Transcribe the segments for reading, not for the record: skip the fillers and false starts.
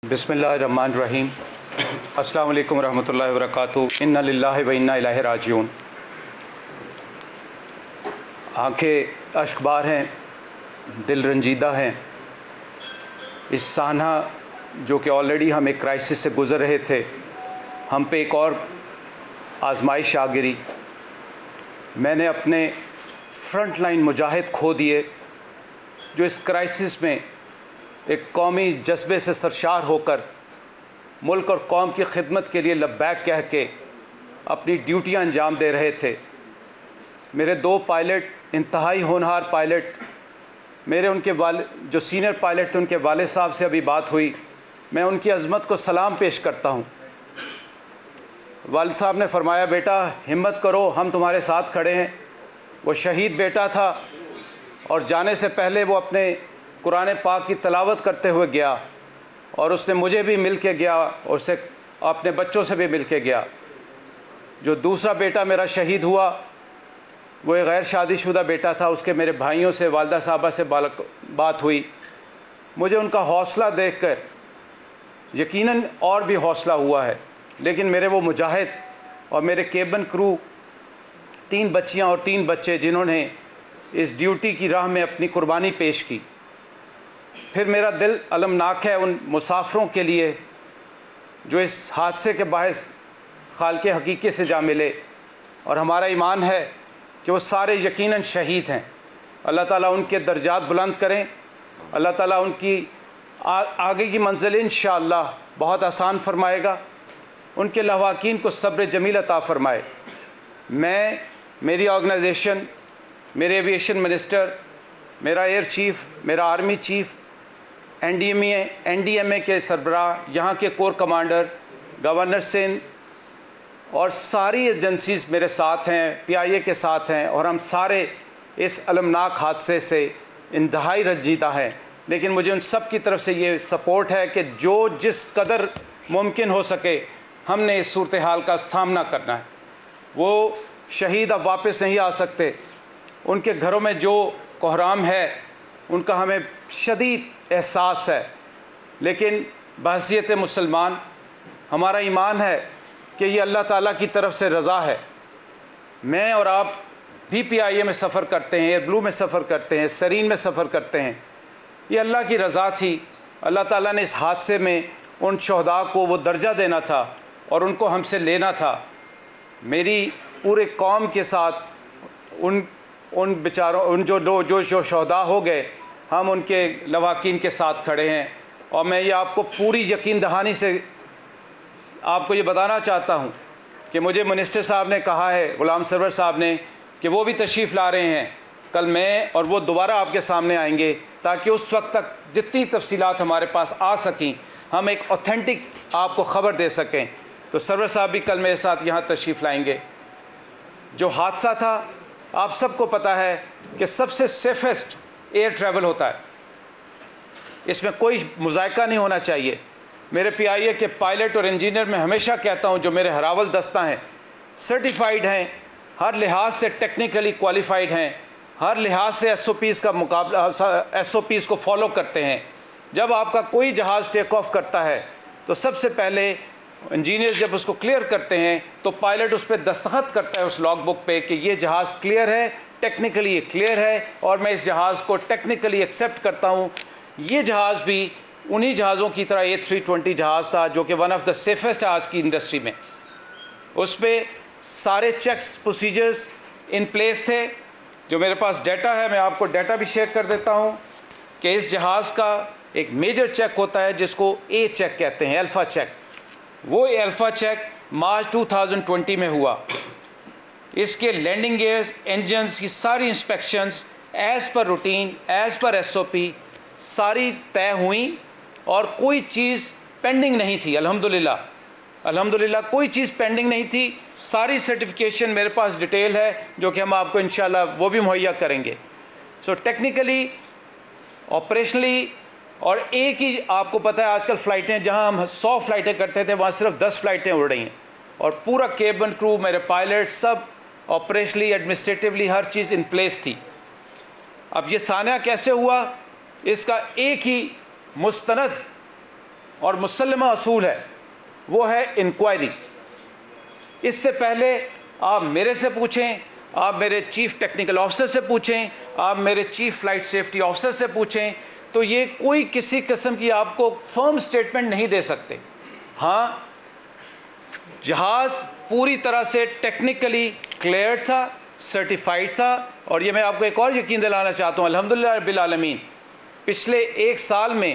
بسم اللہ الرحمن الرحیم۔ السلام علیکم ورحمۃ اللہ وبرکاتہ۔ انا للہ و انا الیہ راجعون۔ آنکھیں اشکبار ہیں، دل رنجیدہ ہیں۔ اس سانحہ جو کہ آلریڈی ہم ایک کرائسس سے گزر رہے تھے، ہم پہ ایک اور آزمائش آ گری۔ میں نے اپنے فرنٹ لائن مجاہد کھو دیے جو اس کرائسس میں ایک قومی جذبے سے سرشار ہو کر ملک اور قوم کی خدمت کے لیے لبیک کہہ کے اپنی ڈیوٹیاں انجام دے رہے تھے۔ میرے دو پائلٹ، انتہائی ہونہار پائلٹ، میرے ان کے جو سینئر پائلٹ تھے ان کے والد صاحب سے ابھی بات ہوئی، میں ان کی عظمت کو سلام پیش کرتا ہوں۔ والد صاحب نے فرمایا، بیٹا ہمت کرو، ہم تمہارے ساتھ کھڑے ہیں۔ وہ شہید بیٹا تھا اور جانے سے پہلے وہ اپنے قرآن پاک کی تلاوت کرتے ہوئے گیا، اور اس نے مجھے بھی مل کے گیا اور اسے اپنے بچوں سے بھی مل کے گیا۔ جو دوسرا بیٹا میرا شہید ہوا وہ ایک غیر شادی شدہ بیٹا تھا۔ اس کے میرے بھائیوں سے، والدہ صاحبہ سے بات ہوئی، مجھے ان کا حوصلہ دیکھ کر یقیناً اور بھی حوصلہ ہوا ہے۔ لیکن میرے وہ مجاہد اور میرے کیبن کرو، 3 بچیاں اور 3 بچے جنہوں نے اس ڈیوٹی کی راہ میں اپنی قربانی پیش کی۔ پھر میرا دل المناک ہے ان مسافروں کے لیے جو اس حادثے کے باعث خالق حقیقی سے جا ملے، اور ہمارا ایمان ہے کہ وہ سارے یقیناً شہید ہیں۔ اللہ تعالیٰ ان کے درجات بلند کریں، اللہ تعالیٰ ان کی آگے کی منزل انشاءاللہ بہت آسان فرمائے گا، ان کے لواحقین کو صبر جمیل عطا فرمائے۔ میں، میری آرگنائزیشن، میرے ایویشن منسٹر، میرا ایئر چیف، میرا army chief, N D M A کے سربراہ، یہاں کے کور کمانڈر، گورنر سندھ اور ساری ایجنسیز میرے ساتھ ہیں، پی آئی اے کے ساتھ ہیں، اور ہم سارے اس المناک حادثے سے انتہائی رنجیدہ ہیں۔ لیکن مجھے ان سب کی طرف سے یہ سپورٹ ہے کہ جو جس قدر ممکن ہو سکے ہم نے اس صورتحال کا سامنا کرنا ہے۔ وہ شہید اب واپس نہیں آ سکتے، ان کے گھروں میں جو کوہرام ہے ان کا ہمیں شدید احساس ہے، لیکن بحیثیت مسلمان ہمارا ایمان ہے کہ یہ اللہ تعالیٰ کی طرف سے رضا ہے۔ میں اور آپ بھی پی آئی اے میں سفر کرتے ہیں، ایئر بلو میں سفر کرتے ہیں، سرین میں سفر کرتے ہیں، یہ اللہ کی رضا تھی۔ اللہ تعالیٰ نے اس حادثے میں ان شہداء کو وہ درجہ دینا تھا اور ان کو ہم سے لینا تھا۔ میری پورے قوم کے ساتھ ان بیچاروں، ان جو شہداء ہو گئے، ہم ان کے لواحقین کے ساتھ کھڑے ہیں۔ اور میں یہ آپ کو پوری یقین دہانی سے آپ کو یہ بتانا چاہتا ہوں کہ مجھے منسٹر صاحب نے کہا ہے، غلام سرور صاحب نے، کہ وہ بھی تشریف لا رہے ہیں کل، میں اور وہ دوبارہ آپ کے سامنے آئیں گے تاکہ اس وقت تک جتنی تفصیلات ہمارے پاس آ سکیں ہم ایک اوتھینٹک آپ کو خبر دے سکیں۔ تو سرور صاحب بھی کل میرے ساتھ یہاں تشریف لائیں گے۔ جو حادثہ تھا آپ سب کو پتہ ہے کہ سب سے سیفسٹ ایئر ٹریول ہوتا ہے، اس میں کوئی مذائقہ نہیں ہونا چاہیے۔ میرے پی آئی اے کے پائلٹ اور انجینئر میں ہمیشہ کہتا ہوں جو میرے ہراول دستہ ہیں، سرٹیفائیڈ ہیں، ہر لحاظ سے ٹیکنیکلی کوالیفائیڈ ہیں، ہر لحاظ سے ایس او پیز کو فالو کرتے ہیں۔ جب آپ کا کوئی جہاز ٹیک آف کرتا ہے تو سب سے پہلے انجینئر جب اس کو کلیئر کرتے ہیں تو پائلٹ اس پہ دستخط کرتا ہے اس لاگ بک پہ کہ یہ جہاز کلیئر ہے، ٹیکنیکلی یہ کلیئر ہے، اور میں اس جہاز کو ٹیکنیکلی ایکسیپٹ کرتا ہوں۔ یہ جہاز بھی انہی جہازوں کی طرح A320 جہاز تھا جو کہ ون آف دا سیفسٹ آج کی انڈسٹری میں، اس پہ سارے چیکس پروسیجرز ان پلیس تھے۔ جو میرے پاس ڈیٹا ہے میں آپ کو ڈیٹا بھی شیئر کر دیتا ہوں کہ اس جہاز کا ایک میجر چیک ہوتا ہے جس کو اے چیک کہتے ہیں، الفا چیک۔ وہ الفا چیک مارچ 2020 میں ہوا۔ اس کے لینڈنگ گیئرز، انجنز کی ساری inspections as per routine, as per S O P ساری طے ہوئیں، اور کوئی چیز پینڈنگ نہیں تھی۔ الحمدللہ کوئی چیز پینڈنگ نہیں تھی۔ ساری سرٹیفکیشن میرے پاس ڈیٹیل ہے جو کہ ہم آپ کو انشاءاللہ وہ بھی مہیا کریں گے۔ سو ٹیکنیکلی، آپریشنلی، اور ایک ہی آپ کو پتہ ہے آج کل فلائٹیں، جہاں ہم 100 فلائٹیں کرتے تھے وہاں صرف 10 فلائٹیں اڑ رہی ہیں، اور پورا کیبن کرو، میرے پائلٹ، سب آپریشنلی، ایڈمنسٹریٹولی ہر چیز ان پلیس تھی۔ اب یہ سانحہ کیسے ہوا، اس کا ایک ہی مستند اور مسلمہ اصول ہے وہ ہے انکوائری. اس سے پہلے آپ میرے سے پوچھیں, آپ میرے چیف ٹیکنیکل آفیسر سے پوچھیں, آپ میرے چیف فلائٹ سیفٹی آفیسر سے پوچھیں, تو یہ کوئی کسی قسم کی آپ کو فرم سٹیٹمنٹ نہیں دے سکتے. ہاں, جہاز پوری طرح سے ٹیکنیکلی کلیئر تھا, سرٹیفائڈ تھا, اور یہ میں آپ کو ایک اور یقین دلانا چاہتا ہوں, الحمدللہ رب العالمین, پچھلے ایک سال میں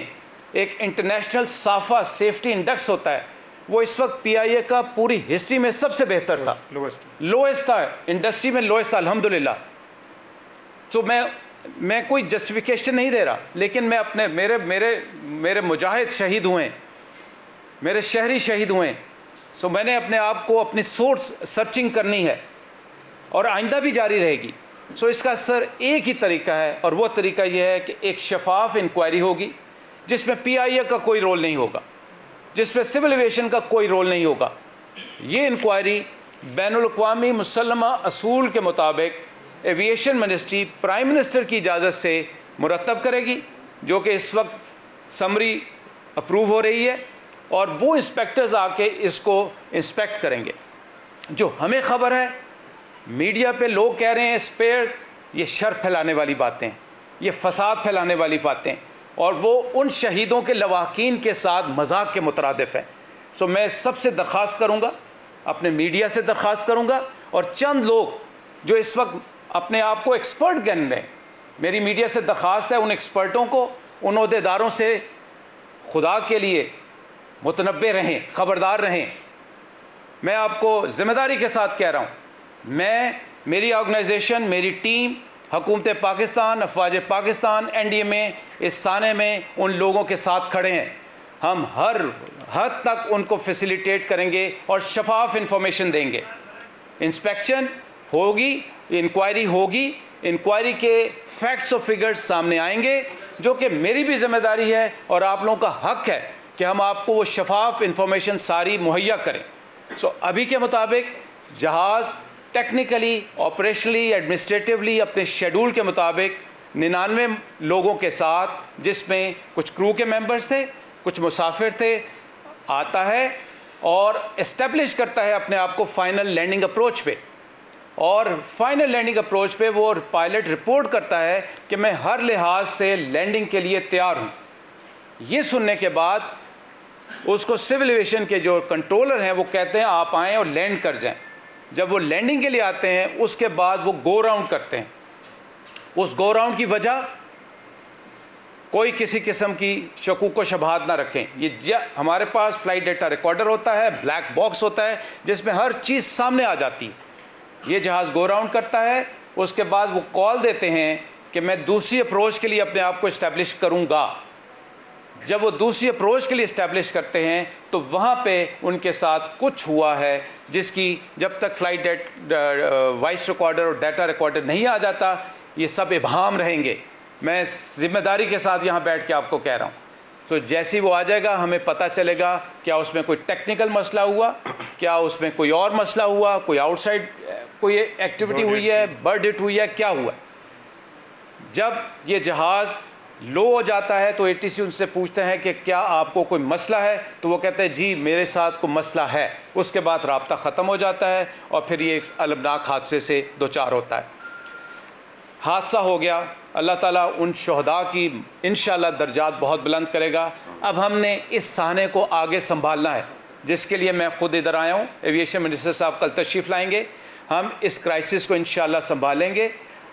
ایک انٹرنیشنل صافہ سیفٹی انڈیکس ہوتا ہے, وہ اس وقت پی آئی اے کا پوری ہسٹری میں سب سے بہتر تھا, لوئسٹ تھا, انڈسٹری میں لوئسٹ تھا الحمدللہ. تو میں کوئی جسٹیفیکیشن نہیں دے رہا, لیکن میں اپنے میرے مجاہد شہید ہوئے, میرے شہری شہید ہوئے, سو میں نے اپنے آپ کو اپنی سورس سرچنگ کرنی ہے اور آئندہ بھی جاری رہے گی. سو اس کا سر ایک ہی طریقہ ہے, اور وہ طریقہ یہ ہے کہ ایک شفاف انکوائری ہوگی جس میں پی آئی اے کا کوئی رول نہیں ہوگا, جس میں سول ایویشن کا کوئی رول نہیں ہوگا. یہ انکوائری بین الاقوامی مسلمہ اصول کے مطابق ایویشن منسٹری پرائم منسٹر کی اجازت سے مرتب کرے گی, جو کہ اس وقت سمری اپروو ہو رہی ہے, اور وہ انسپیکٹرز آ کے اس کو انسپیکٹ کریں گے. جو ہمیں خبر ہے, میڈیا پہ لوگ کہہ رہے ہیں اسپیئرز, یہ شر پھیلانے والی باتیں, یہ فساد پھیلانے والی باتیں, اور وہ ان شہیدوں کے لواحقین کے ساتھ مذاق کے مترادف ہیں. سو میں سب سے درخواست کروں گا, اپنے میڈیا سے درخواست کروں گا, اور چند لوگ جو اس وقت اپنے آپ کو ایکسپرٹ گن رہے ہیں, میری میڈیا سے درخواست ہے ان ایکسپرٹوں کو, ان عہدیداروں سے خدا کے لیے متنبہ رہیں, خبردار رہیں. میں آپ کو ذمہ داری کے ساتھ کہہ رہا ہوں, میری آرگنائزیشن, میری ٹیم, حکومت پاکستان, افواج پاکستان, این ڈی ایم اے اس سانے میں ان لوگوں کے ساتھ کھڑے ہیں. ہم ہر حد تک ان کو فیسیلیٹیٹ کریں گے اور شفاف انفارمیشن دیں گے. انسپیکشن ہوگی, انکوائری ہوگی, انکوائری کے فیکٹس اور فگرز سامنے آئیں گے, جو کہ میری بھی ذمہ داری ہے اور آپ لوگوں کا حق ہے کہ ہم آپ کو وہ شفاف انفارمیشن ساری مہیا کریں. سو ابھی کے مطابق جہاز ٹیکنیکلی, آپریشنلی, ایڈمنسٹریٹولی اپنے شیڈول کے مطابق 99 لوگوں کے ساتھ, جس میں کچھ کرو کے ممبرز تھے, کچھ مسافر تھے, آتا ہے اور اسٹیبلش کرتا ہے اپنے آپ کو فائنل لینڈنگ اپروچ پہ, اور فائنل لینڈنگ اپروچ پہ وہ پائلٹ رپورٹ کرتا ہے کہ میں ہر لحاظ سے لینڈنگ کے لیے تیار ہوں. یہ سننے کے بعد اس کو سول ایویشن کے جو کنٹرولر ہیں وہ کہتے ہیں آپ آئیں اور لینڈ کر جائیں. جب وہ لینڈنگ کے لیے آتے ہیں اس کے بعد وہ گو راؤنڈ کرتے ہیں. اس گو راؤنڈ کی وجہ کوئی کسی قسم کی شکوک و شبہات نہ رکھیں. یہ ہمارے پاس فلائٹ ڈیٹا ریکارڈر ہوتا ہے, بلیک باکس ہوتا ہے جس میں ہر چیز سامنے آ جاتی ہے. یہ جہاز گو راؤنڈ کرتا ہے, اس کے بعد وہ کال دیتے ہیں کہ میں دوسری اپروچ کے لیے اپنے آپ کو اسٹیبلش کروں گا. جب وہ دوسری اپروچ کے لیے اسٹیبلش کرتے ہیں تو وہاں پہ ان کے ساتھ کچھ ہوا ہے جس کی جب تک فلائٹ وائس ریکارڈر اور ڈیٹا ریکارڈر نہیں آ جاتا یہ سب ابہام رہیں گے. میں ذمہ داری کے ساتھ یہاں بیٹھ کے آپ کو کہہ رہا ہوں. تو جیسی وہ آ جائے گا ہمیں پتہ چلے گا کیا اس میں کوئی ٹیکنیکل مسئلہ ہوا, کیا اس میں کوئی اور مسئلہ ہوا, کوئی آؤٹ سائڈ کوئی ایکٹیویٹی ہوئی ہے, برڈ ہٹ ہوئی ہے, کیا ہوا. جب یہ جہاز لو ہو جاتا ہے تو اے ٹی سی ان سے پوچھتے ہیں کہ کیا آپ کو کوئی مسئلہ ہے, تو وہ کہتے ہیں جی میرے ساتھ کوئی مسئلہ ہے. اس کے بعد رابطہ ختم ہو جاتا ہے اور پھر یہ ایک المناک حادثے سے دوچار ہوتا ہے. حادثہ ہو گیا, اللہ تعالیٰ ان شہداء کی انشاءاللہ درجات بہت بلند کرے گا. اب ہم نے اس سہانے کو آگے سنبھالنا ہے, جس کے لیے میں خود ادھر آیا ہوں. ایویشن منسٹر صاحب کل تشریف لائیں گے, ہم اس کرائسس کو انشاءاللہ سنبھالیں گے.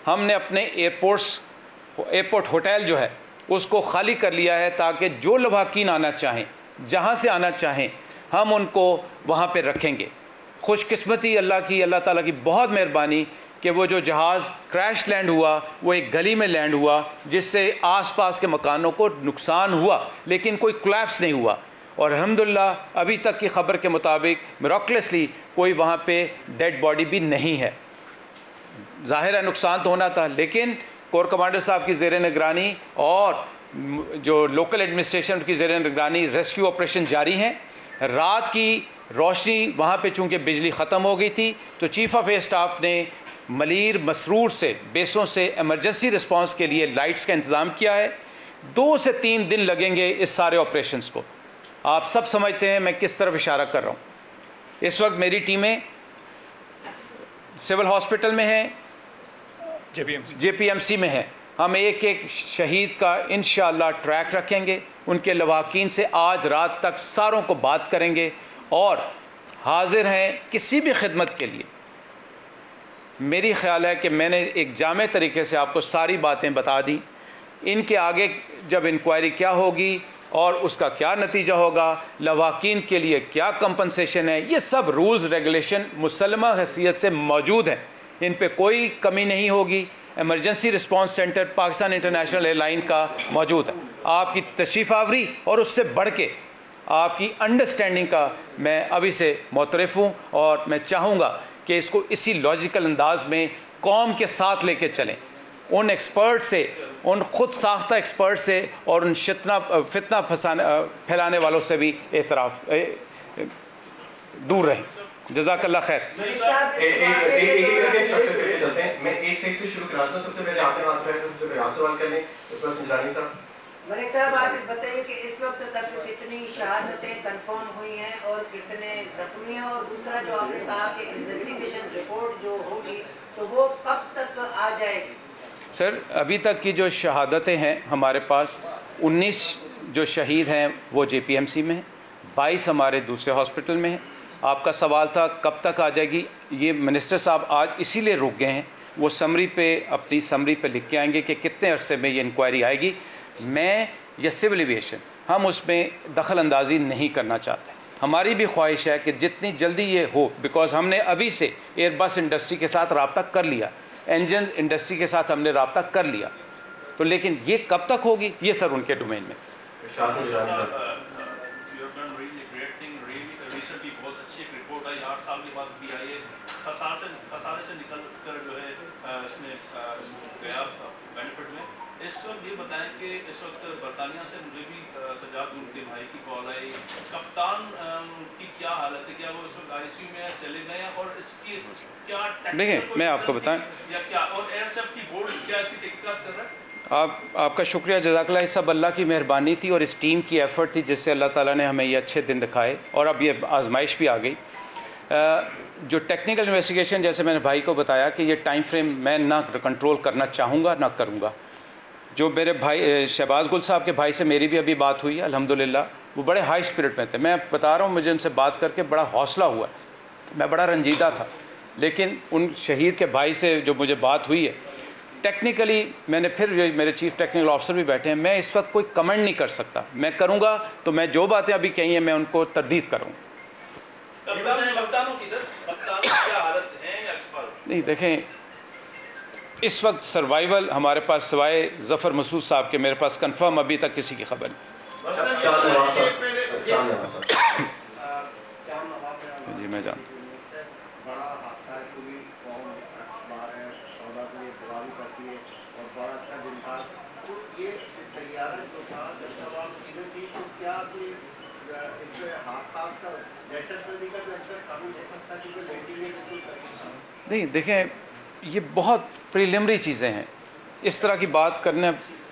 ہم نے اپنے ایئرپورٹ ہوٹل جو ہے اس کو خالی کر لیا ہے تاکہ جو لواحقین آنا چاہیں, جہاں سے آنا چاہیں, ہم ان کو وہاں پہ رکھیں گے. خوش قسمتی اللہ تعالیٰ کی بہت مہربانی کہ وہ جو جہاز کریش لینڈ ہوا وہ ایک گلی میں لینڈ ہوا جس سے آس پاس کے مکانوں کو نقصان ہوا لیکن کوئی کولیپس نہیں ہوا. اور الحمدللہ ابھی تک کی خبر کے مطابق میراکلسلی کوئی وہاں پہ ڈیڈ باڈی بھی نہیں ہے. ظاہر ہے نقصان تو ہونا تھا, لیکن کور کمانڈر صاحب کی زیر نگرانی اور جو لوکل ایڈمنسٹریشن کی زیر نگرانی ریسکیو آپریشن جاری ہیں. رات کی روشنی وہاں پہ چونکہ بجلی ختم ہو گئی تھی تو چیف آف ایئر اسٹاف نے ملیر مسرور سے بیسوں سے ایمرجنسی رسپانس کے لیے لائٹس کا انتظام کیا ہے. 2 سے 3 دن لگیں گے اس سارے آپریشنز کو. آپ سب سمجھتے ہیں میں کس طرف اشارہ کر رہا ہوں. اس وقت میری ٹیمیں سول ہاسپٹل میں ہیں, جے پی ایم سی میں ہیں. ہم ایک ایک شہید کا انشاءاللہ ٹریک رکھیں گے, ان کے لواحقین سے آج رات تک ساروں کو بات کریں گے اور حاضر ہیں کسی بھی خدمت کے لیے. میری خیال ہے کہ میں نے ایک جامع طریقے سے آپ کو ساری باتیں بتا دی. ان کے آگے جب انکوائری کیا ہوگی اور اس کا کیا نتیجہ ہوگا, لواحقین کے لیے کیا کمپنسیشن ہے, یہ سب رولز ریگولیشن مسلمہ حیثیت سے موجود ہیں, ان پہ کوئی کمی نہیں ہوگی. Emergency response centre Pakistan international air line کا موجود ہے. آپ کی تشریف آوری اور اس سے بڑھ کے آپ کی انڈرسٹینڈنگ کا میں ابھی سے معترف ہوں, اور میں چاہوں گا کہ اس کو اسی لاجیکل انداز میں قوم کے ساتھ لے کے چلیں. ان ایکسپرٹ سے, ان خود ساختہ ایکسپرٹ سے اور ان فتنہ پھیلانے والوں سے بھی دور رہیں. جزاک اللہ خیر. میں ایک سائڈ سے شروع کراتا ہوں. سب سے پہلے آپ نے بات کریں, سب سے پہلے آپ سوال کریں, اس پر سنجرانی صاحب. ملک صاحب, آپ بتائیے کہ اس وقت تک کتنی شہادتیں کنفرم ہوئی ہیں اور کتنے زخمی ہیں, اور دوسرا جو آپ نے کہا کہ انویسٹیگیشن رپورٹ جو ہوگی تو وہ کب تک آ جائے گی؟ سر, ابھی تک کی جو شہادتیں ہیں ہمارے پاس 19 جو شہید ہیں وہ جے پی ایم سی میں ہیں, 22 ہمارے دوسرے ہاسپٹل میں ہیں. آپ کا سوال تھا کب تک آ جائے گی, یہ منسٹر صاحب آج اسی لیے رک گئے ہیں, وہ سمری پہ اپنی سمری پہ لکھ کے آئیں گے کہ کتنے عرصے میں یہ انکوائری آئے گی. میں یا سول ایویشن ہم اس میں دخل اندازی نہیں کرنا چاہتے. ہماری بھی خواہش ہے کہ جتنی جلدی یہ ہو, بیکاز ہم نے ابھی سے ایئر بس انڈسٹری کے ساتھ رابطہ کر لیا, انجن انڈسٹری کے ساتھ ہم نے رابطہ کر لیا, تو لیکن یہ کب تک ہوگی یہ سر ان کے ڈومین میں. بہت اچھی ایک رپورٹ آئی 8 سال کے بعد بھی آئی ہے, خسارے سے نکل کر جو ہے اس میں گیا بینیفٹ میں. اس وقت یہ بتائیں کہ اس وقت برطانیہ سے مجھے بھی سجاد ان کے بھائی کی کال آئی, کپتان کی کیا حالت ہے, کیا وہ اس وقت آئی سی یو میں چلے گئے ہیں, اور اس کی کیا دیکھیں میں آپ کو بتائیں یا کیا, اور ایئر سیفٹی بورڈ کیا اس کی تحقیقات کر رہا ہے؟ آپ کا شکریہ, جزاک اللہ. یہ سب اللہ کی مہربانی تھی اور اس ٹیم کی ایفرٹ تھی جس سے اللہ تعالیٰ نے ہمیں یہ اچھے دن دکھائے, اور اب یہ آزمائش بھی آ گئی. جو ٹیکنیکل انویسٹیگیشن, جیسے میں نے بھائی کو بتایا کہ یہ ٹائم فریم میں نہ کنٹرول کرنا چاہوں گا نہ کروں گا. جو میرے بھائی شہباز گل صاحب کے بھائی سے میری بھی ابھی بات ہوئی ہے, الحمدللہ وہ بڑے ہائی اسپرٹ میں تھے. میں بتا رہا ہوں مجھے ان سے بات کر کے بڑا حوصلہ ہوا, میں بڑا رنجیدہ تھا, لیکن ان شہید کے بھائی سے جو مجھے بات ہوئی ہے ٹیکنیکلی, میں نے پھر میرے چیف ٹیکنیکل آفیسر بھی بیٹھے ہیں, میں اس وقت کوئی کمنٹ نہیں کر سکتا. میں کروں گا تو میں جو باتیں ابھی کہی ہیں میں ان کو تردید کروں. نہیں دیکھیں, اس وقت سروائیول ہمارے پاس سوائے ظفر مسعود صاحب کے میرے پاس کنفرم ابھی تک کسی کی خبر نہیں. جی میں جانتا ہوں. نہیں دیکھیں, یہ بہت پریلیمری چیزیں ہیں, اس طرح کی بات کرنے.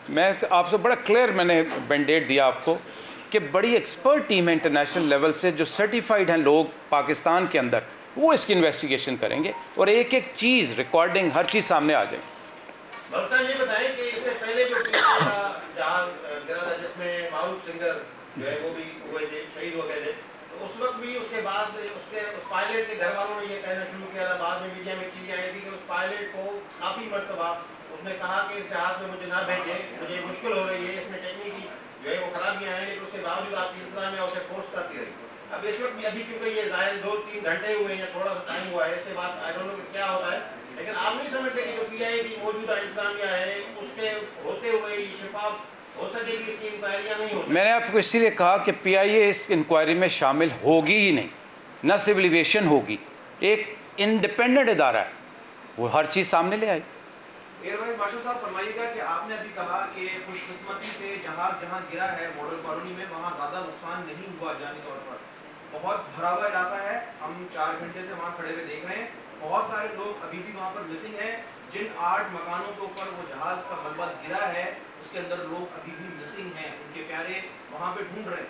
میں آپ سے بڑا کلیئر میں نے بینڈیٹ دیا آپ کو کہ بڑی ایکسپرٹ ٹیم ہے انٹرنیشنل لیول سے جو سرٹیفائڈ ہیں لوگ پاکستان کے اندر, وہ اس کی انویسٹیگیشن کریں گے اور ایک ایک چیز ریکارڈنگ ہر چیز سامنے آ جائے. یہ بتائیں کہ اس سے پہلے جو جہاز گرا تھا جس میں معروف سنگر جو ہے وہ بھی ہوئے تھے, شہید ہو گئے تھے, تو اس وقت بھی اس کے بعد اس پائلٹ کے گھر والوں نے یہ کہنا شروع کیا تھا, بعد میں میڈیا میں چیزیں آئی تھی کہ اس پائلٹ کو کافی مرتبہ اس نے کہا کہ اس جہاز میں مجھے نہ بھیجیں, مجھے مشکل ہو رہی ہے, اس میں ٹیکنیکی جو ہے وہ خرابیاں ہیں, لیکن اس کے باوجود آپ کی انتظامیہ اسے فورس کرتی رہی. اب اس وقت بھی ابھی کیونکہ یہ ظاہر 2-3 گھنٹے ہوئے ہیں, تھوڑا سا ٹائم ہوا ہے, اس کے بعد آئی ڈونٹ نو کہ کیا ہوتا ہے, لیکن آپ نہیں سمجھتے کہ جو پی آئی کی موجودہ انتظامیہ ہے اس کے ہوتے ہوئے یہ شفاف ہو سکے کہ اس کی انکوائریاں نہیں ہوتی؟ میں نے آپ کو اسی لیے کہا کہ پی آئی اے اس انکوائری میں شامل ہوگی ہی نہیں, نہ سول ایویشن ہوگی, ایک انڈیپینڈنٹ ادارہ ہے, وہ ہر چیز سامنے لے آئے. ماشاء صاحب فرمائیے گا کہ آپ نے ابھی کہا کہ خوش قسمتی سے جہاز جہاں گرا ہے ماڈل کالونی میں وہاں زیادہ نقصان نہیں ہوا جانی طور پر, بہت بھرا ہوا علاقہ ہے, ہم 4 گھنٹے سے وہاں کھڑے ہوئے دیکھ رہے ہیں, بہت سارے لوگ ابھی بھی وہاں پر مسنگ ہیں. جن 8 مکانوں کے اوپر وہ جہاز کا ملبہ گرا ہے اس کے اندر لوگ ابھی بھی مسنگ ہیں, ان کے پیارے وہاں پہ ڈھونڈ رہے ہیں.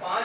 5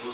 2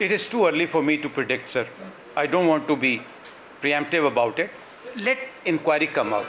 It is too early for me to predict, sir. I don't want to be preemptive about it. Let inquiry come out.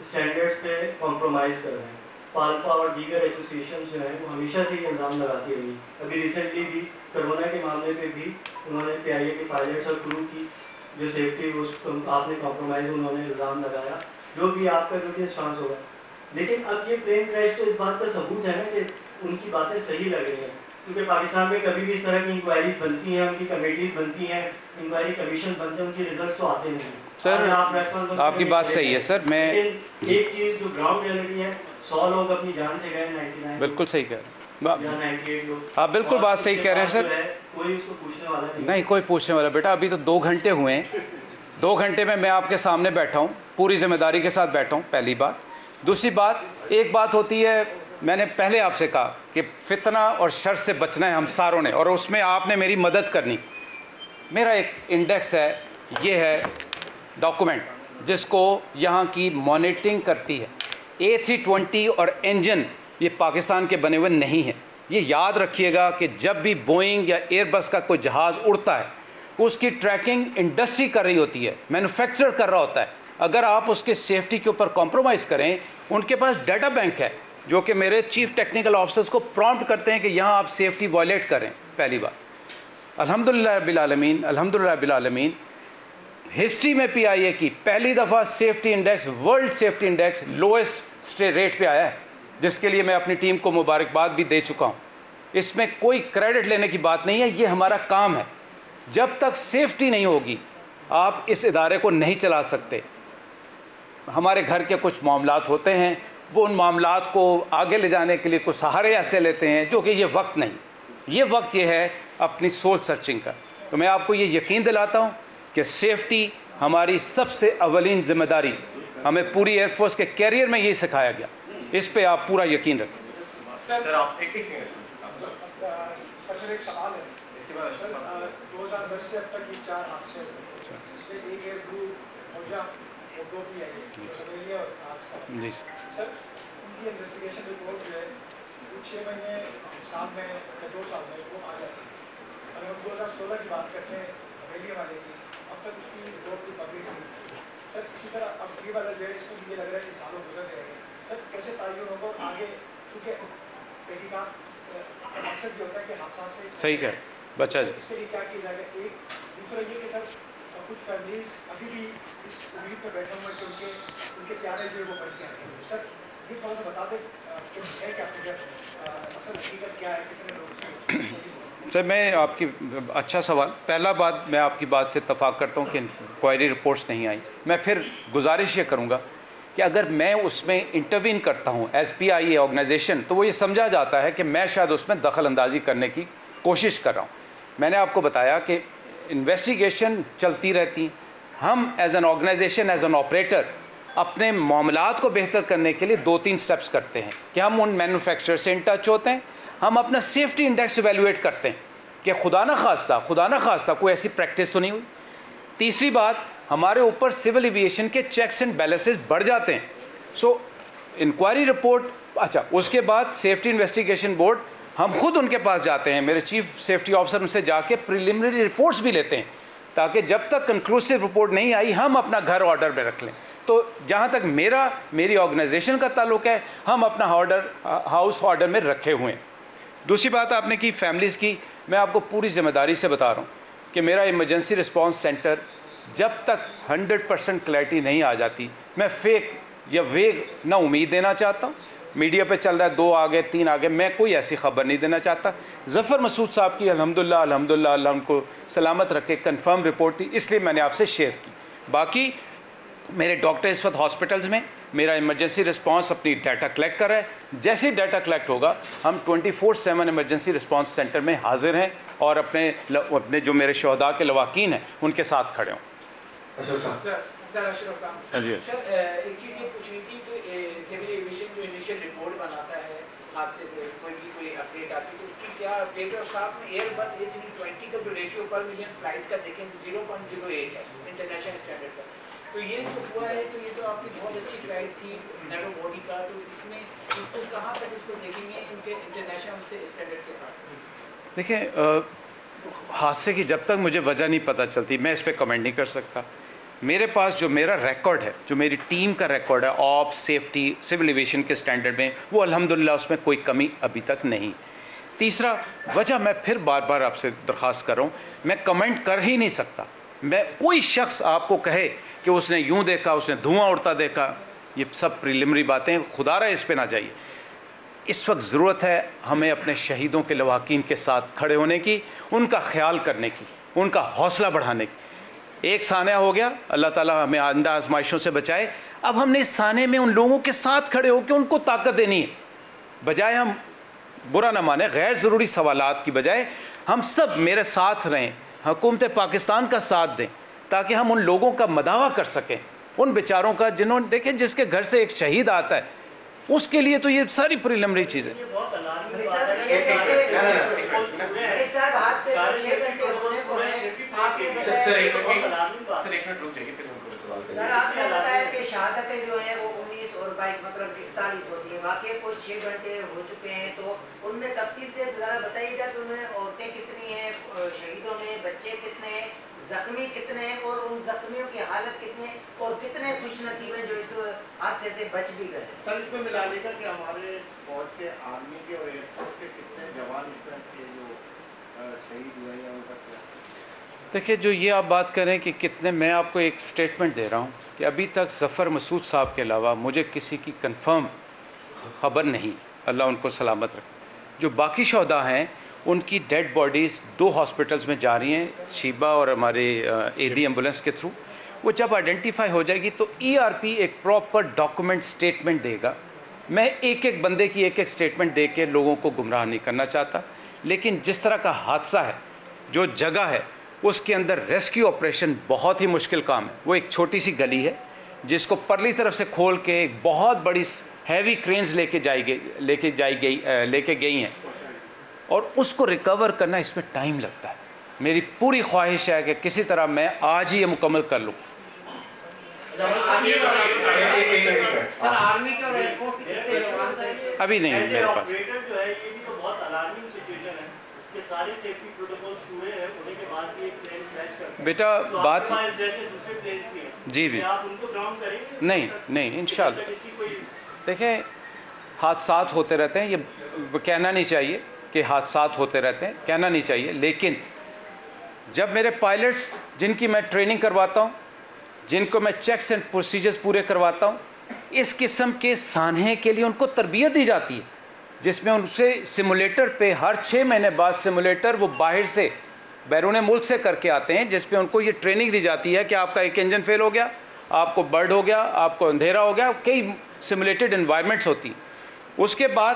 Standards پہ کمپرومائز کر رہے ہیں. پالپا اور دیگر ایسوسیشن جو ہیں وہ ہمیشہ سے یہ الزام لگاتی رہی. ابھی ریسنٹلی بھی کرونا کے معاملے پہ بھی انہوں نے PIA کے پائلٹس اور کرو کی جو سیفٹی آپ نے کمپرومائز انہوں نے الزام لگایا. جو بھی آپ کا جو بھی اسٹانس ہوگا, لیکن اب یہ پلین کریش تو اس بات کا ثبوت ہے نا کہ ان کی باتیں صحیح لگ رہی ہیں, کیونکہ پاکستان میں کبھی بھی اس طرح کی انکوائریز بنتی ہیں, ان کی کمیٹیز بنتی ہیں, انکوائری کمیشن بنتے ہیں, ان کے ریزلٹ تو آتے نہیں. سر آپ کی بات صحیح ہے سر. میں ایک چیز جو گراؤنڈ ریئلٹی ہے, 100 لوگ اپنی جان سے گئے, 99 بالکل صحیح کہہ رہے ہیں, 98 لوگ. آپ بالکل بات صحیح کہہ رہے ہیں سر. کوئی اس کو پوچھنے والا نہیں, کوئی پوچھنے والا بیٹا. ابھی تو 2 گھنٹے ہوئے ہیں. 2 گھنٹے میں آپ کے سامنے بیٹھا ہوں, پوری ذمہ داری کے ساتھ بیٹھا ہوں, پہلی بات. دوسری بات, ایک بات ہوتی ہے, میں نے پہلے آپ سے کہا کہ فتنہ اور شر سے بچنا ہے ہم ساروں نے, اور اس میں آپ نے میری مدد کرنی. میرا ایک انڈیکس ہے, یہ ہے ڈاکومنٹ جس کو یہاں کی مانیٹرنگ کرتی ہے. A320 اور انجن یہ پاکستان کے بنے ہوئے نہیں ہیں. یہ یاد رکھیے گا کہ جب بھی بوئنگ یا ایئر بس کا کوئی جہاز اڑتا ہے, اس کی ٹریکنگ انڈسٹری کر رہی ہوتی ہے, مینوفیکچرر کر رہا ہوتا ہے. اگر آپ اس کے سیفٹی کے اوپر کمپرومائز کریں, ان کے پاس ڈیٹا بینک ہے جو کہ میرے چیف ٹیکنیکل آفیسرز کو پرومپٹ کرتے ہیں کہ یہاں آپ سیفٹی وائلیٹ کریں. پہلی بات, الحمدللہ رب العالمین, الحمدللہ رب العالمین, ہسٹری میں PIA کی پہلی دفعہ safety index, world safety index lowest rate پہ آیا ہے, جس کے لیے میں اپنی ٹیم کو مبارکباد بھی دے چکا ہوں. اس میں کوئی کریڈٹ لینے کی بات نہیں ہے, یہ ہمارا کام ہے. جب تک سیفٹی نہیں ہوگی آپ اس ادارے کو نہیں چلا سکتے. ہمارے گھر کے کچھ معاملات ہوتے ہیں, وہ ان معاملات کو آگے لے جانے کے لیے کچھ سہارے ایسے لیتے ہیں جو کہ یہ وقت نہیں. یہ وقت یہ ہے اپنی سوچ سرچنگ کا. تو میں آپ کو یہ یقین دلاتا ہوں کہ سیفٹی ہماری سب سے اولین ذمہ داری. ہمیں پوری ایئر فورس کے کیریئر میں یہی سکھایا گیا, اس پہ آپ پورا یقین رکھیں. سر آپ ایک سوال ہے, اس کے بعد 2010 سے اب تک یہ 4 حادثے ہوئے, ایک ہے برو موجہ اور 2 PIA اور آج کا. جی سر, ان کی انویسٹیگیشن رپورٹ جو ہے وہ 6 مہینے سال میں یا 2 سال میں وہ آ جاتی ہے. اگر ہم 2016 کی بات کرتے ہیں حویلی والے کی, اب تک اس کی رپورٹ کی پبلک ہوئی. سر اسی طرح اب یہ والا جو ہے, اس کو یہ لگ رہا ہے کہ سالوں گزر گئے ہیں. سر کیسے تعین ہوگا, اور آگے چونکہ تحقیقات کا مقصد یہ ہوتا ہے کہ حادثات سے صحیح کہہ بچہ جی. اس کے لیے کیا کیا جائے گا. ایک دوسرا یہ کہ سر کچھ فیملیز ابھی بھی اس امید پہ بیٹھے ہوئے کہ ان کے پیارے جو ہے وہ بچ جائیں. سر یہ تھوڑا سا بتا دیں کہ ہے کیا پروجیکٹ, اصل حقیقت کیا ہے, کتنے لوگ. سر میں آپ کی اچھا سوال. پہلا بات, میں آپ کی بات سے اتفاق کرتا ہوں کہ انکوائری رپورٹس نہیں آئی. میں پھر گزارش یہ کروں گا کہ اگر میں اس میں انٹروین کرتا ہوں ایز PIA آرگنائزیشن, تو وہ یہ سمجھا جاتا ہے کہ میں شاید اس میں دخل اندازی کرنے کی کوشش کر رہا ہوں. میں نے آپ کو بتایا کہ انویسٹیگیشن چلتی رہتی. ہم as an organisation, as an operator, اپنے معاملات کو بہتر کرنے کے لیے 2-3 سٹیپس کرتے ہیں کہ ہم ان مینوفیکچرر سے ان ٹچ ہوتے ہیں, ہم اپنا سیفٹی انڈیکس ایویلویٹ کرتے ہیں کہ خدا نہ خواستہ کوئی ایسی پریکٹس تو نہیں ہوئی. تیسری بات, ہمارے اوپر سول ایویشن کے چیکس اینڈ بیلنسز بڑھ جاتے ہیں. سو انکوائری رپورٹ, اچھا اس کے بعد سیفٹی انویسٹیگیشن بورڈ, ہم خود ان کے پاس جاتے ہیں, میرے چیف سیفٹی آفیسر ان سے جا کے پریلیمنری رپورٹس بھی لیتے ہیں, تاکہ جب تک کنکلوسیو رپورٹ نہیں آئی ہم اپنا گھر آرڈر میں رکھ لیں. تو جہاں تک میری آرگنائزیشن کا تعلق ہے, ہم اپنا ہاؤس آرڈر میں رکھے ہوئے ہیں. دوسری بات آپ نے کی فیملیز کی, میں آپ کو پوری ذمہ داری سے بتا رہا ہوں کہ میرا ایمرجنسی رسپانس سینٹر جب تک 100% کلیئرٹی نہیں آ جاتی, میں فیک یا ویگ نہ امید دینا چاہتا ہوں. میڈیا پہ چل رہا ہے 2 آگے 3 آگے, میں کوئی ایسی خبر نہیں دینا چاہتا. ظفر مسعود صاحب کی الحمدللہ اللہ ان کو سلامت رکھے کنفرم رپورٹ تھی, اس لیے میں نے آپ سے شیئر کی. باقی میرے ڈاکٹر اس وقت ہاسپٹلز میں, میرا ایمرجنسی رسپانس اپنی ڈیٹا کلیکٹ کر رہا ہے. جیسے ڈیٹا کلیکٹ ہوگا ہم 24/7 ایمرجنسی رسپانس سینٹر میں حاضر ہیں اور اپنے جو میرے شہداء کے لواحقین ہیں ان کے ساتھ کھڑے ہوں. سر اشرف خان, سر ایک چیز یہ پوچھنی تھی کہ سول ایویشن جو انیشیل رپورٹ بناتا ہے حادثے سے کوئی اپڈیٹ آتی ہے, تو اس کی کیا اپڈیٹ ہے. اور ساتھ میں ایئر بس A320 کا جو ریشیو پر ملین فلائٹ کا دیکھیں 0.08 ہے انٹرنیشنل اسٹینڈرڈ پر. تو یہ جو ہوا ہے تو یہ تو آپ کی بہت اچھی فلائٹ تھی نیرو باڈی کا, تو اس میں اس کو کہاں تک اس کو دیکھیں گے ان کے انٹرنیشنل سے اسٹینڈرڈ کے ساتھ. دیکھیں, حادثے کی جب تک مجھے وجہ نہیں پتہ چلتی میں اس پہ کمنٹ نہیں کر سکتا. میرے پاس جو میرا ریکارڈ ہے، جو میری ٹیم کا ریکارڈ ہے آف سیفٹی سول ایویشن کے سٹینڈرڈ میں، وہ الحمدللہ اس میں کوئی کمی ابھی تک نہیں۔ تیسرا وجہ میں پھر بار بار آپ سے درخواست کر رہا ہوں، میں کمنٹ کر ہی نہیں سکتا۔ میں کوئی شخص آپ کو کہے کہ اس نے یوں دیکھا، اس نے دھواں اڑتا دیکھا، یہ سب پریلیمری باتیں، خدا رہا اس پہ نہ جائیے۔ اس وقت ضرورت ہے ہمیں اپنے شہیدوں کے لواحقین کے ساتھ کھڑے ہونے کی، ان کا خیال کرنے کی، ان کا حوصلہ بڑھانے کی۔ ایک سانحہ ہو گیا، اللہ تعالیٰ ہمیں آئندہ آزمائشوں سے بچائے۔ اب ہم نے اس سانحے میں ان لوگوں کے ساتھ کھڑے ہو کے ان کو طاقت دینی ہے، بجائے ہم برا نہ مانے غیر ضروری سوالات کی بجائے ہم سب میرے ساتھ رہیں، حکومت پاکستان کا ساتھ دیں، تاکہ ہم ان لوگوں کا مداوع کر سکیں، ان بیچاروں کا جنہوں نے دیکھیں جس کے گھر سے ایک شہید آتا ہے، اس کے لیے تو یہ ساری پریلیمری چیزیں۔ سر آپ نے بتایا کہ شہادتیں جو ہیں وہ 19 اور 22 مطلب 41 ہوتی ہیں، واقعی کوئی 6 گھنٹے ہو چکے ہیں، تو ان میں تفصیل سے ذرا بتائیے گا کہ ان میں عورتیں کتنی ہیں، شہیدوں میں بچے کتنے ہیں، زخمی کتنے ہیں، اور ان زخمیوں کی حالت کتنی ہے، اور کتنے خوش نصیب ہیں جو اس حادثے سے بچ بھی گئے؟ سر اس میں ملا لے گا کہ ہمارے فوج کے آرمی کے اور ایئر فورس کے کتنے جوان اس طرح کے جو شہید ہوئے ہیں ان کا کیا؟ دیکھیں، جو یہ آپ بات کریں کہ کتنے، میں آپ کو ایک سٹیٹمنٹ دے رہا ہوں کہ ابھی تک ظفر مسعود صاحب کے علاوہ مجھے کسی کی کنفرم خبر نہیں، اللہ ان کو سلامت رکھے۔ جو باقی شہداء ہیں ان کی ڈیڈ باڈیز 2 ہاسپٹلز میں جا رہی ہیں، شیبہ اور ہمارے اے ڈی ایمبولینس کے تھرو۔ وہ جب آئیڈینٹیفائی ہو جائے گی تو ای آر پی ایک پراپر ڈاکومنٹ سٹیٹمنٹ دے گا۔ میں ایک ایک بندے کی ایک ایک سٹیٹمنٹ دے کے لوگوں کو گمراہ نہیں کرنا چاہتا، لیکن جس طرح کا حادثہ ہے، جو جگہ ہے، اس کے اندر ریسکیو آپریشن بہت ہی مشکل کام ہے۔ وہ ایک چھوٹی سی گلی ہے جس کو پرلی طرف سے کھول کے ایک بہت بڑی ہیوی کرینز لے کے گئی ہیں، اور اس کو ریکور کرنا اس میں ٹائم لگتا ہے۔ میری پوری خواہش ہے کہ کسی طرح میں آج ہی یہ مکمل کر لوں۔ ابھی نہیں میرے پاس۔ بیٹا بات جی بھی نہیں انشاءاللہ۔ دیکھیں، حادثات ہوتے رہتے ہیں، یہ کہنا نہیں چاہیے کہ حادثات ہوتے رہتے ہیں، کہنا نہیں چاہیے، لیکن جب میرے پائلٹس جن کی میں ٹریننگ کرواتا ہوں، جن کو میں چیکس اینڈ پروسیجرز پورے کرواتا ہوں، اس قسم کے سانحے کے لیے ان کو تربیت دی جاتی ہے، جس میں ان سے سیمولیٹر پہ ہر 6 مہینے بعد سیمولیٹر وہ باہر سے بیرون ملک سے کر کے آتے ہیں، جس پہ ان کو یہ ٹریننگ دی جاتی ہے کہ آپ کا ایک انجن فیل ہو گیا، آپ کو برڈ ہو گیا، آپ کو اندھیرا ہو گیا، کئی سیمولیٹڈ انوائرمنٹس ہوتی ہیں۔ اس کے بعد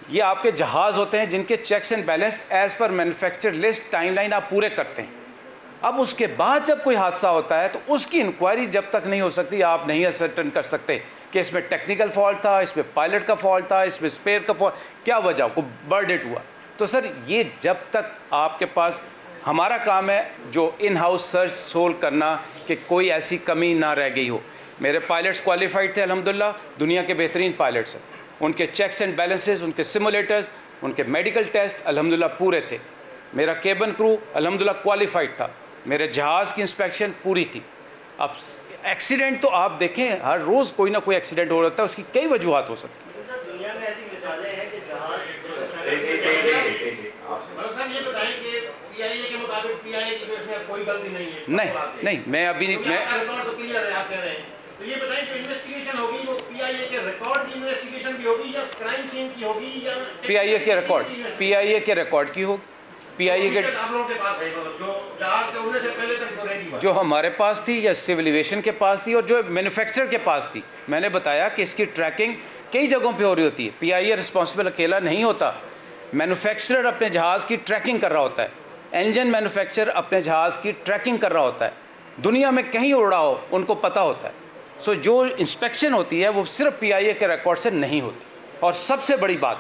یہ آپ کے جہاز ہوتے ہیں جن کے checks and balances as per manufacturer list time line آپ پورے کرتے ہیں۔ اب اس کے بعد جب کوئی حادثہ ہوتا ہے تو اس کی انکوائری جب تک نہیں ہو سکتی، آپ نہیں اسرٹن کر سکتے کہ اس میں ٹیکنیکل فالٹ تھا، اس میں پائلٹ کا فالٹ تھا، اس میں اسپیئر کا فالٹ، کیا وجہ کو برڈ ہٹ ہوا۔ تو سر یہ جب تک آپ کے پاس، ہمارا کام ہے جو ان ہاؤس سرچ سولو کرنا کہ کوئی ایسی کمی نہ رہ گئی ہو۔ میرے پائلٹس کوالیفائڈ تھے الحمدللہ، دنیا کے بہترین پائلٹس ہیں، ان کے چیکس اینڈ بیلنسز، ان کے سیمولیٹرز، ان کے میڈیکل ٹیسٹ الحمدللہ پورے تھے۔ میرا کیبن کرو الحمدللہ کوالیفائڈ تھا، میرے جہاز کی انسپیکشن پوری تھی۔ اب ایکسیڈنٹ تو آپ دیکھیں ہر روز کوئی نہ کوئی ایکسیڈنٹ ہو رہتا ہے، اس کی کئی وجوہات ہو سکتی ہیں۔ دنیا میں ایسی مثالیں ہیں کہ جہاز صاحب یہ بتائیں کہ پی آئی اے کے مطابق پی آئی اے کی تو اس میں کوئی غلطی نہیں ہے؟ نہیں میں ابھی ریکارڈ تو کلیئر ہے، آپ کہہ رہے ہیں، تو یہ بتائیں جو انویسٹیگیشن ہوگی وہ پی آئی اے کے ریکارڈ کی انویسٹیگیشن بھی ہوگی یا کرائم سین کی ہوگی یا پی آئی اے کے ریکارڈ کی ہوگی، پی آئی اے کے آپ لوگوں کے پاس ہے جو جہاز سے اڑنے سے پہلے تک جو ریڈی ہوا، جو ہمارے پاس تھی یا سول ایویشن کے پاس تھی اور جو مینوفیکچرر کے پاس تھی۔ میں نے بتایا کہ اس کی ٹریکنگ کئی جگہوں پہ ہو رہی ہوتی ہے، پی آئی اے رسپانسبل اکیلا نہیں ہوتا، مینوفیکچرر اپنے جہاز کی ٹریکنگ کر رہا ہوتا ہے، انجن مینوفیکچرر اپنے جہاز کی ٹریکنگ کر رہا ہوتا ہے، دنیا میں کہیں اڑا ہو ان کو پتہ ہوتا ہے۔ سو جو انسپیکشن ہوتی ہے وہ صرف پی آئی اے کے ریکارڈ سے نہیں ہوتی، اور سب سے بڑی بات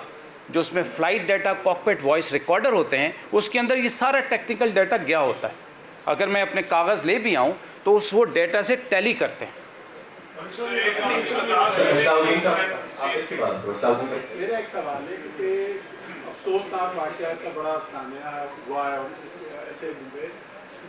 جو اس میں flight data cockpit voice recorder ہوتے ہیں، اس کے اندر یہ سارا ٹیکنیکل ڈیٹا گیا ہوتا ہے۔ اگر میں اپنے کاغذ لے بھی آؤں تو اس وہ ڈیٹا سے ٹیلی کرتے ہیں۔ میرا ایک سوال ہے کہ افسوسناک واقعات کا بڑا سامنا ہوا ہے ایسے میں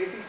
ATC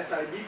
SIB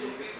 SOPs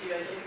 PIA